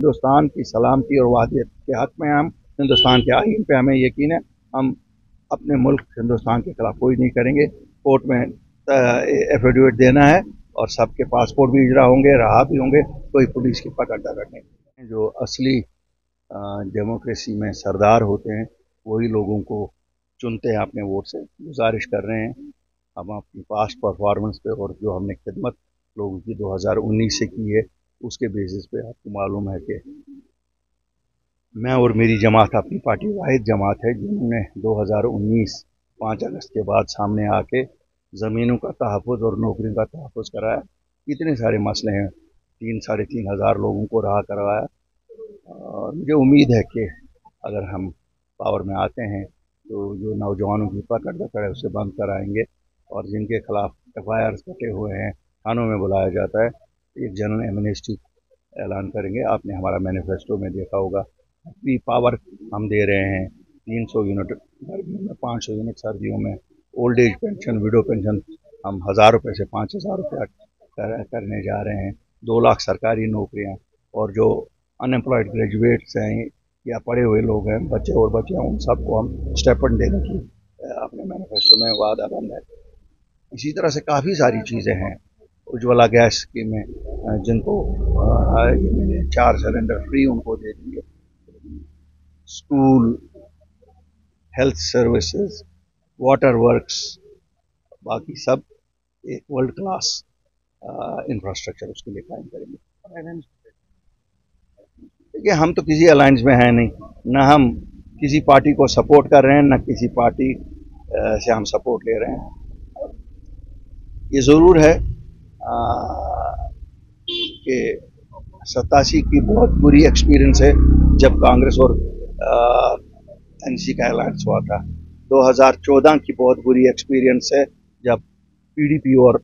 हिंदुस्तान की सलामती और वहदत के हक़ में हम हिंदुस्तान के आइन पे हमें यकीन है। हम अपने मुल्क हिंदुस्तान के खिलाफ कोई नहीं करेंगे। कोर्ट में एफिडेविट देना है और सबके पासपोर्ट भी इजरा होंगे, रहा भी होंगे, कोई पुलिस की पकड़ दकड़ नहीं। जो असली डेमोक्रेसी में सरदार होते हैं वही लोगों को चुनते हैं अपने वोट से। गुजारिश कर रहे हैं हम अपनी पास्ट परफॉर्मेंस पे और जो हमने खिदमत लोगों की 2019 से की है उसके बेसिस पे आपको मालूम है कि मैं और मेरी जमात अपनी पार्टी वाहिद जमात है जिन्होंने 2019 5 अगस्त के बाद सामने आके ज़मीनों का तहफ़्फ़ुज़ और नौकरियों का तहफ़्फ़ुज़ कराया। इतने सारे मसले हैं, 3-3.5 हज़ार लोगों को रहा करवाया। और मुझे उम्मीद है कि अगर हम पावर में आते हैं तो जो नौजवानों की पकड़ दकड़ है उसे बंद कराएंगे और जिनके खिलाफ FIRs कटे हुए हैं थानों में बुलाया जाता है, एक जनरल एमनेस्टी ऐलान करेंगे। आपने हमारा मैनिफेस्टो में देखा होगा, फ्री पावर हम दे रहे हैं। 300 यूनिट गर्मियों में, 500 यूनिट सर्दियों में, old age pension, window pension हम 1000 रुपये से 5000 रुपया करने जा रहे हैं। 2 लाख सरकारी नौकरियां और जो अनएम्प्लॉयड ग्रेजुएट्स हैं या पढ़े हुए लोग हैं, बच्चे और बच्चियाँ, उन सबको हम स्टेपन देने की अपने मैनिफेस्टो में वादा बंद है। इसी तरह से काफ़ी सारी चीज़ें हैं। उज्ज्वला गैस स्कीम में जिनको 4 सिलेंडर फ्री उनको दे दिए। School, health services, water works, बाकी सब एक वर्ल्ड क्लास इंफ्रास्ट्रक्चर उसके लिए कायम करेंगे। देखिए, हम तो किसी अलायंस में हैं नहीं, न हम किसी पार्टी को सपोर्ट कर रहे हैं, न किसी पार्टी से हम सपोर्ट ले रहे हैं। ये ज़रूर है कि 87 की बहुत बुरी एक्सपीरियंस है जब कांग्रेस और NC का अलायंस हुआ था। 2014 की बहुत बुरी एक्सपीरियंस है जब PDP और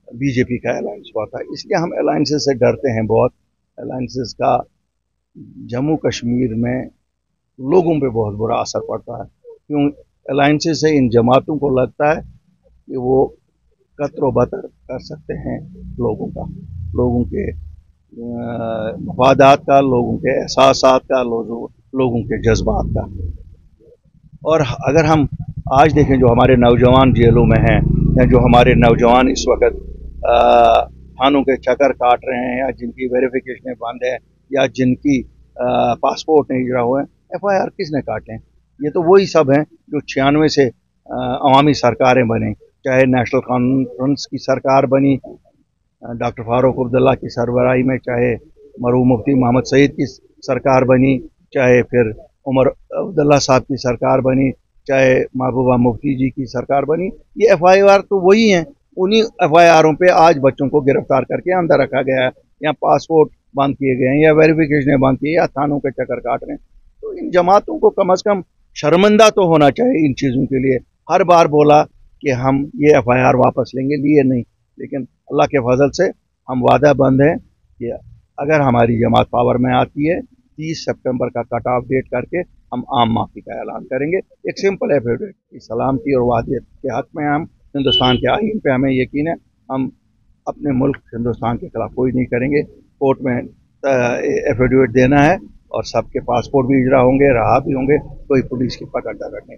BJP का अलायंस हुआ था। इसलिए हम अलायंसेस से डरते हैं बहुत। अलायंसेस का जम्मू कश्मीर में लोगों पे बहुत बुरा असर पड़ता है, क्यों अलायंसेस से इन जमातों को लगता है कि वो कत्रो बतर कर सकते हैं लोगों का, लोगों के मफादात का, लोगों के एहसासात का, लोगों के जज्बात का। और अगर हम आज देखें जो हमारे नौजवान जेलों में हैं या जो हमारे नौजवान इस वक्त थानों के चक्कर काट रहे हैं या जिनकी वेरिफिकेशन बंद है या जिनकी पासपोर्ट नहीं जुड़ा हुए हैं, FIR किसने काटे हैं? ये तो वही सब हैं जो 96 से अवामी सरकारें बनी, चाहे नेशनल कॉन्फ्रेंस की सरकार बनी डॉक्टर फारूक अब्दुल्ला की सरबराही में, चाहे मरहूम मुफ्ती मोहम्मद सईद की सरकार बनी, चाहे फिर उमर अब्दुल्ला साहब की सरकार बनी, चाहे महबूबा मुफ्ती जी की सरकार बनी। ये FIR तो वही हैं। उन्हीं FIRों पे आज बच्चों को गिरफ्तार करके अंदर रखा गया है, या पासपोर्ट बंद किए गए हैं, या वेरिफिकेशन बंद किए, या थानों के चक्कर काट रहे हैं। तो इन जमातों को कम से कम शर्मिंदा तो होना चाहिए इन चीज़ों के लिए। हर बार बोला कि हम ये FIR वापस लेंगे, लिए नहीं, लेकिन अल्लाह के फजल से हम वादा बंद हैं कि अगर हमारी जमात पावर में आती है 30 सितंबर का कट ऑफ डेट करके हम आम माफ़ी का ऐलान करेंगे। एक सिंपल एफिडेविट की सलामती और वहदत के हक़ में हम हिंदुस्तान के आइन पे हमें यकीन है। हम अपने मुल्क हिंदुस्तान के खिलाफ कोई नहीं करेंगे। कोर्ट में एफिडेविट देना है और सबके पासपोर्ट भी इजरा होंगे, रहा भी होंगे, कोई पुलिस की पकड़ दकड़ नहीं।